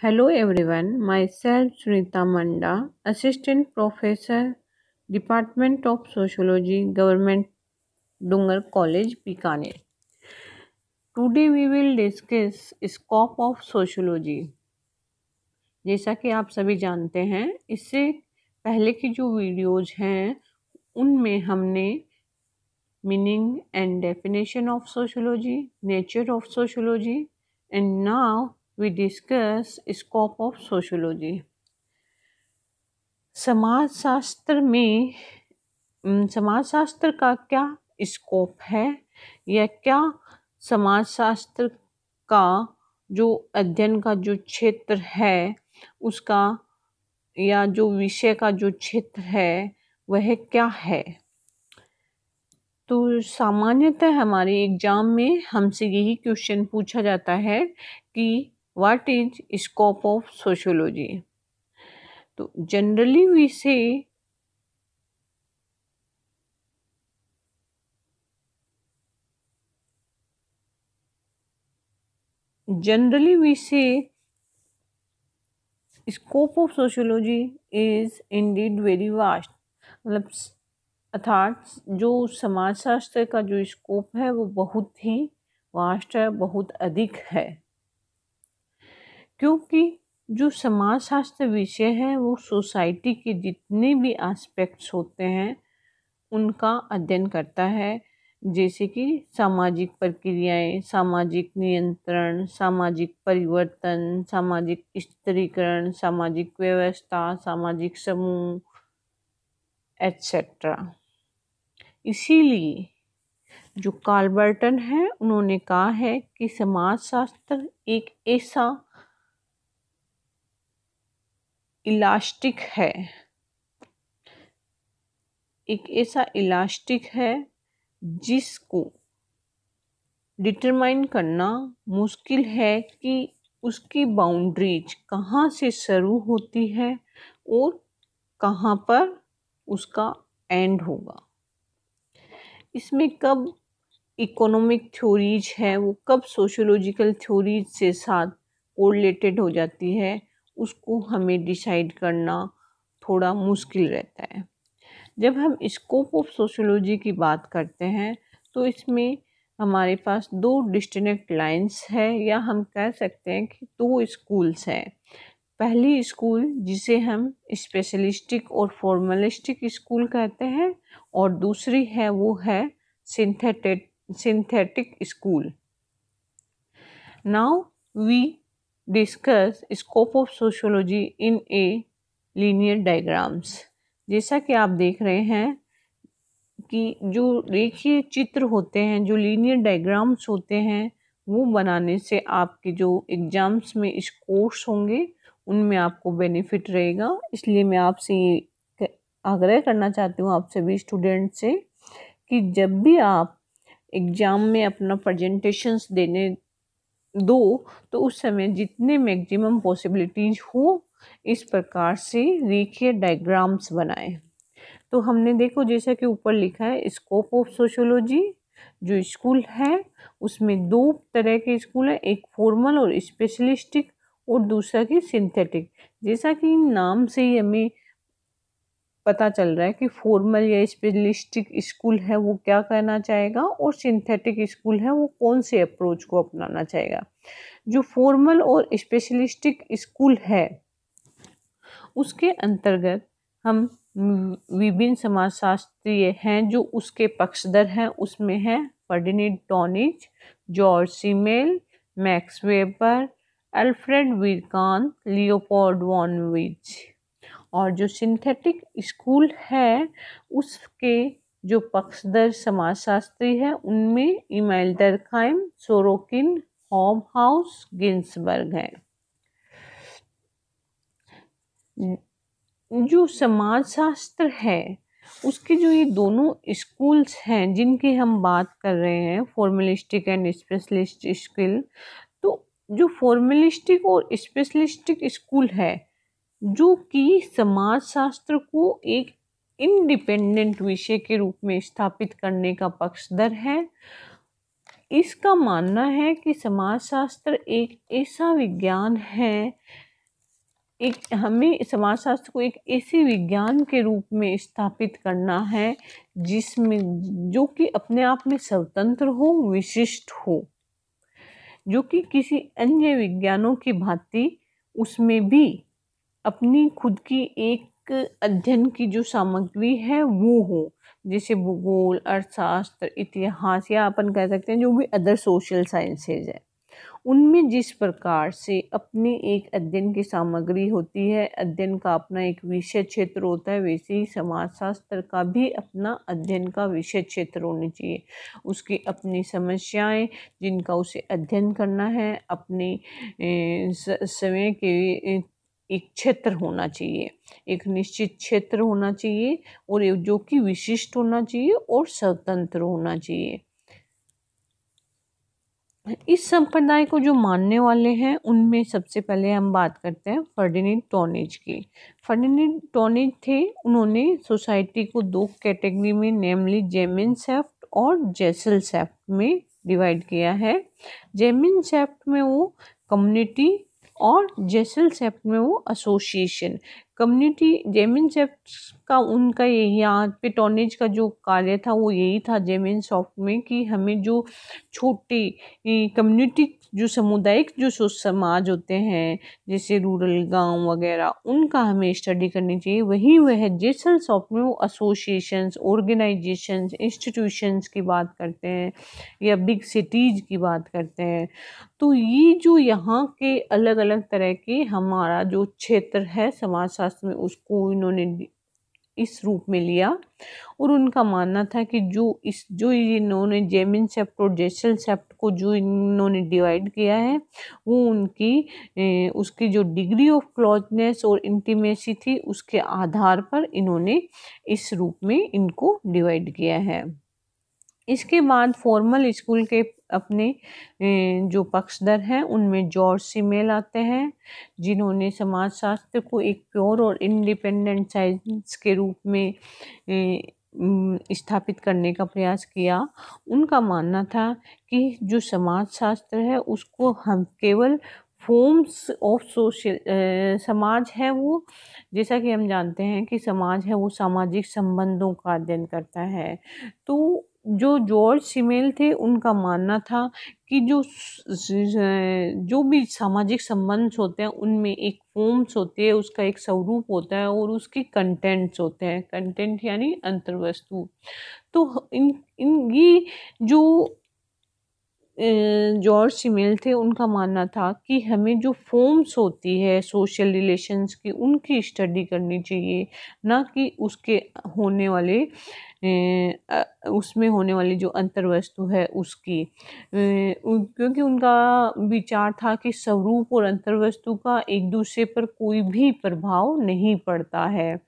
Hello everyone, myself Sunita Manda, Assistant Professor, Department of Sociology, Government Dungar College, Bikaner. Today we will discuss scope of sociology. जैसा कि आप सभी जानते हैं, इससे पहले की जो वीडियोज हैं उनमें हमने meaning and definition of sociology, nature of sociology and now we discuss scope of sociology. समाजशास्त्र में समाजशास्त्र का क्या स्कोप है या क्या समाजशास्त्र का जो अध्ययन का जो क्षेत्र है उसका या जो विषय का जो क्षेत्र है वह क्या है। तो सामान्यतः हमारे एग्जाम में हमसे यही क्वेश्चन पूछा जाता है कि what is scope of sociology. तो जनरली वी से scope of sociology is Indeed very vast. मतलब अर्थात जो समाजशास्त्र का जो स्कोप है वो बहुत ही वास्ट है, बहुत अधिक है, क्योंकि जो समाजशास्त्र विषय है वो सोसाइटी के जितने भी एस्पेक्ट्स होते हैं उनका अध्ययन करता है, जैसे कि सामाजिक प्रक्रियाएं, सामाजिक नियंत्रण, सामाजिक परिवर्तन, सामाजिक स्थिरीकरण, सामाजिक व्यवस्था, सामाजिक समूह एटसेट्रा। इसीलिए जो कार्ल बर्टन है उन्होंने कहा है कि समाजशास्त्र एक ऐसा इलास्टिक है जिसको डिटरमाइन करना मुश्किल है कि उसकी बाउंड्रीज कहाँ से शुरू होती है और कहाँ पर उसका एंड होगा। इसमें कब इकोनॉमिक थ्योरीज है वो कब सोशियोलॉजिकल थ्योरीज से साथ कोरिलेटेड हो जाती है उसको हमें डिसाइड करना थोड़ा मुश्किल रहता है। जब हम स्कोप ऑफ सोशियोलॉजी की बात करते हैं तो इसमें हमारे पास दो डिस्टिंक्ट लाइंस है या हम कह सकते हैं कि दो स्कूल्स हैं। पहली स्कूल जिसे हम स्पेशलिस्टिक और फॉर्मलिस्टिक स्कूल कहते हैं और दूसरी है वो है synthetic school. Now we discuss scope of sociology in a linear diagrams. जैसा कि आप देख रहे हैं कि जो रेखीय चित्र होते हैं, जो लीनियर डायग्राम्स होते हैं, वो बनाने से आपके जो एग्जाम्स में स्कोर्स होंगे उनमें आपको बेनिफिट रहेगा। इसलिए मैं आपसे ये आग्रह करना चाहती हूँ आप सभी स्टूडेंट से कि जब भी आप एग्जाम में अपना प्रेजेंटेशंस देने दो तो उस समय जितने मैक्सिमम पॉसिबिलिटीज हो इस प्रकार से रेखीय डायग्राम्स बनाएं। तो हमने देखो जैसा कि ऊपर लिखा है स्कोप ऑफ सोशियोलॉजी जो स्कूल है उसमें दो तरह के स्कूल है, एक फॉर्मल और स्पेशलिस्टिक और दूसरा की सिंथेटिक। जैसा कि नाम से ही हमें पता चल रहा है कि फॉर्मल या स्पेशलिस्टिक स्कूल है वो क्या कहना चाहेगा और सिंथेटिक स्कूल है वो कौन से अप्रोच को अपनाना चाहेगा। जो फॉर्मल और स्पेशलिस्टिक स्कूल है उसके अंतर्गत हम विभिन्न समाजशास्त्रीय हैं जो उसके पक्षधर हैं। उसमें है Ferdinand Tonnies, George Simmel, Max Weber, Alfred Vierkandt, Leopold von Wiese. और जो सिंथेटिक स्कूल है उसके जो पक्षधर समाजशास्त्री है उनमें Emile Durkheim, Sorokin, Hobhouse, Ginsberg है। जो समाजशास्त्र है उसके जो ये दोनों स्कूल्स हैं जिनकी हम बात कर रहे हैं, फॉर्मलिस्टिक एंड स्पेशलिस्ट स्कूल, तो जो फॉर्मलिस्टिक और स्पेशलिस्टिक स्कूल है जो कि समाजशास्त्र को एक इंडिपेंडेंट विषय के रूप में स्थापित करने का पक्षधर है, इसका मानना है कि समाजशास्त्र एक ऐसा विज्ञान है एक हमें समाजशास्त्र को एक ऐसे विज्ञान के रूप में स्थापित करना है जिसमें जो कि अपने आप में स्वतंत्र हो, विशिष्ट हो, जो कि किसी अन्य विज्ञानों की भांति उसमें भी अपनी खुद की एक अध्ययन की जो सामग्री है वो हो, जैसे भूगोल, अर्थशास्त्र, इतिहास, या अपन कह सकते हैं जो भी अदर सोशल साइंसेज है, उनमें जिस प्रकार से अपनी एक अध्ययन की सामग्री होती है, अध्ययन का अपना एक विषय क्षेत्र होता है, वैसे ही समाजशास्त्र का भी अपना अध्ययन का विषय क्षेत्र होना चाहिए। उसकी अपनी समस्याएं जिनका उसे अध्ययन करना है, अपने समय के एक क्षेत्र होना चाहिए, एक निश्चित क्षेत्र होना चाहिए, और जो कि विशिष्ट होना चाहिए और स्वतंत्र होना चाहिए। इस संप्रदाय को जो मानने वाले हैं उनमें सबसे पहले हम बात करते हैं फर्डिनेंड टॉनेज की। फर्डिनेंड टॉनेज थे, उन्होंने सोसाइटी को दो कैटेगरी में, नेमली जेमिनसेफ्ट और जेसलसेफ्ट में डिवाइड किया है। जेमिनसेफ्ट में वो कम्युनिटी और जेसलसेफ्ट में वो एसोसिएशन। कम्युनिटी जेमिनसेफ्ट का उनका यही, यहाँ पे टॉनेज का जो कार्य था वो यही था जेमिनसेफ्ट में कि हमें जो छोटी कम्युनिटी, जो सामुदायिक जो समाज होते हैं जैसे रूरल गांव वगैरह, उनका हमें स्टडी करनी चाहिए। वही वह जेसलसेफ्ट में वो एसोसिएशंस, ऑर्गेनाइजेशंस, इंस्टीट्यूशंस की बात करते हैं या बिग सिटीज की बात करते हैं। तो ये जो यहाँ के अलग अलग तरह के हमारा जो क्षेत्र है समाजशास्त्र में, उसको इन्होंने इस रूप में लिया, और उनका मानना था कि जो इन्होंने जेमिनसेफ्ट और जेसलसेफ्ट को जो इन्होंने डिवाइड किया है, वो उसकी जो डिग्री ऑफ क्लोजनेस और इंटीमेसी थी उसके आधार पर इन्होंने इस रूप में इनको डिवाइड किया है। इसके बाद फॉर्मल स्कूल के अपने जो पक्षधर हैं उनमें जॉर्ज सिमेल आते हैं, जिन्होंने समाजशास्त्र को एक प्योर और इंडिपेंडेंट साइंस के रूप में स्थापित करने का प्रयास किया। उनका मानना था कि जो समाजशास्त्र है उसको हम केवल फॉर्म्स ऑफ सोशल समाज है वो, जैसा कि हम जानते हैं कि समाज है वो सामाजिक संबंधों का अध्ययन करता है। तो जो जॉर्ज सिमेल थे उनका मानना था कि जो भी सामाजिक संबंध होते हैं उनमें एक फॉर्म्स होती है, उसका एक स्वरूप होता है और उसके कंटेंट्स होते हैं। कंटेंट यानी अंतर्वस्तु। तो इन ये जो जॉर्ज सिमेल थे उनका मानना था कि हमें जो फॉर्म्स होती है सोशल रिलेशंस की उनकी स्टडी करनी चाहिए, ना कि उसके होने वाले उसमें होने वाली जो अंतर्वस्तु है उसकी, क्योंकि उनका विचार था कि स्वरूप और अंतर्वस्तु का एक दूसरे पर कोई भी प्रभाव नहीं पड़ता है,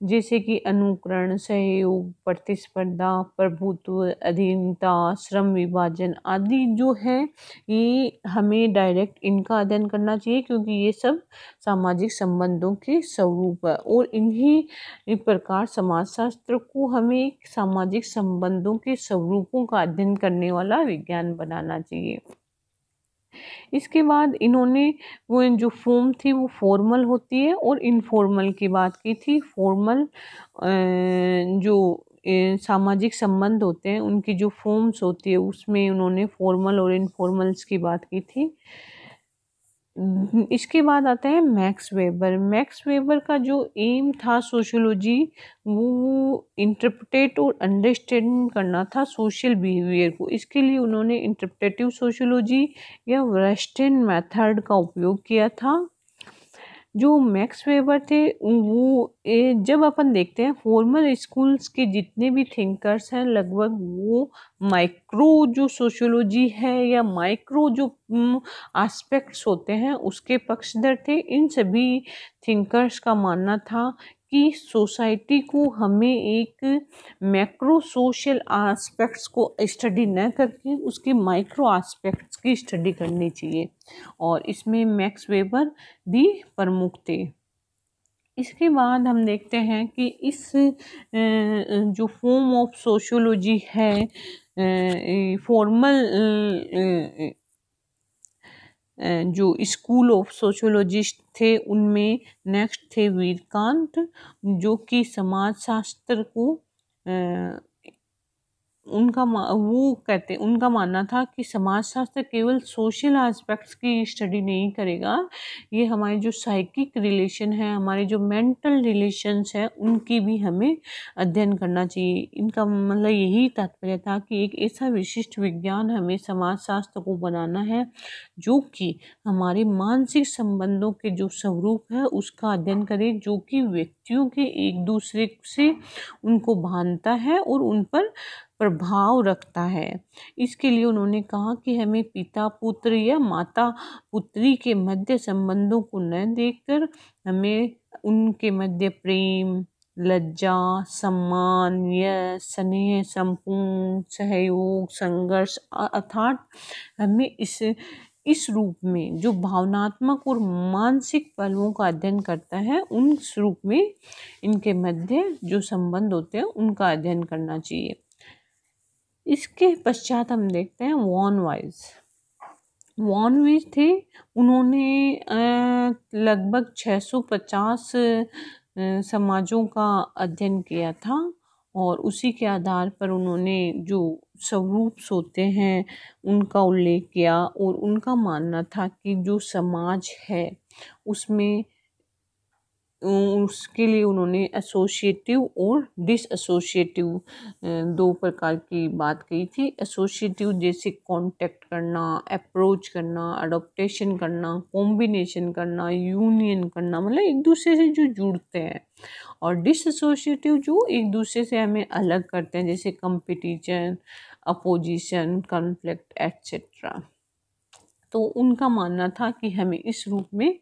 जैसे कि अनुकरण, सहयोग, प्रतिस्पर्धा, प्रभुत्व, अधीनता, श्रम विभाजन आदि जो है, ये हमें डायरेक्ट इनका अध्ययन करना चाहिए, क्योंकि ये सब सामाजिक संबंधों के स्वरूप है। और इन्हीं प्रकार समाजशास्त्र को हमें सामाजिक संबंधों के स्वरूपों का अध्ययन करने वाला विज्ञान बनाना चाहिए। इसके बाद इन्होंने वो जो फॉर्म थी वो फॉर्मल होती है और इनफॉर्मल की बात की थी। फॉर्मल जो सामाजिक संबंध होते हैं उनकी जो फॉर्म्स होती है उसमें उन्होंने फॉर्मल और इनफॉर्मल्स की बात की थी। इसके बाद आता है मैक्स वेबर। मैक्स वेबर का जो एम था सोशियोलॉजी, वो इंटरप्रेट और अंडरस्टैंड करना था सोशल बिहेवियर को। इसके लिए उन्होंने इंटरप्रेटिव सोशियोलॉजी या वेस्टर्न मेथड का उपयोग किया था। जो मैक्स वेबर थे वो जब अपन देखते हैं फॉर्मल स्कूल्स के जितने भी थिंकर्स हैं लगभग वो माइक्रो जो सोशियोलॉजी है या माइक्रो जो एस्पेक्ट्स होते हैं उसके पक्षधर थे। इन सभी थिंकर्स का मानना था कि सोसाइटी को हमें एक मैक्रो सोशल एस्पेक्ट्स को स्टडी न करके उसके माइक्रो एस्पेक्ट्स की स्टडी करनी चाहिए, और इसमें मैक्स वेबर भी प्रमुख थे। इसके बाद हम देखते हैं कि इस जो फॉर्म ऑफ सोशियोलॉजी है फॉर्मल जो स्कूल ऑफ सोशियोलॉजिस्ट थे उनमें नेक्स्ट थे वीरकांत, जो कि समाजशास्त्र को उनका मानना था कि समाजशास्त्र केवल सोशल एस्पेक्ट्स की स्टडी नहीं करेगा, ये हमारे जो साइकिक रिलेशन है, हमारे जो मेंटल रिलेशंस है, उनकी भी हमें अध्ययन करना चाहिए। इनका मतलब यही तात्पर्य था कि एक ऐसा विशिष्ट विज्ञान हमें समाजशास्त्र को बनाना है जो कि हमारे मानसिक संबंधों के जो स्वरूप है उसका अध्ययन करे, जो कि व्यक्तियों के एक दूसरे से उनको बांधता है और उन पर प्रभाव रखता है। इसके लिए उन्होंने कहा कि हमें पिता पुत्र या माता पुत्री के मध्य संबंधों को न देखकर हमें उनके मध्य प्रेम, लज्जा, सम्मान, यश, स्नेह, संपूर्ण सहयोग, संघर्ष अर्थात हमें इस रूप में जो भावनात्मक और मानसिक पहलुओं का अध्ययन करता है, उन रूप में इनके मध्य जो संबंध होते हैं उनका अध्ययन करना चाहिए। इसके पश्चात हम देखते हैं वॉन वाइज थे। उन्होंने लगभग 650 समाजों का अध्ययन किया था और उसी के आधार पर उन्होंने जो स्वरूप होते हैं उनका उल्लेख किया और उनका मानना था कि जो समाज है उसमें उसके लिए उन्होंने एसोसिएटिव और डिसएसोसिएटिव दो प्रकार की बात कही थी। एसोसिएटिव जैसे कांटेक्ट करना, अप्रोच करना, अडॉप्टेशन करना, कॉम्बिनेशन करना, यूनियन करना, मतलब एक दूसरे से जो जुड़ते हैं, और डिसएसोसिएटिव जो एक दूसरे से हमें अलग करते हैं, जैसे कंपटीशन, अपोजिशन, कॉन्फ्लिक्ट एट्सेट्रा। तो उनका मानना था कि हमें इस रूप में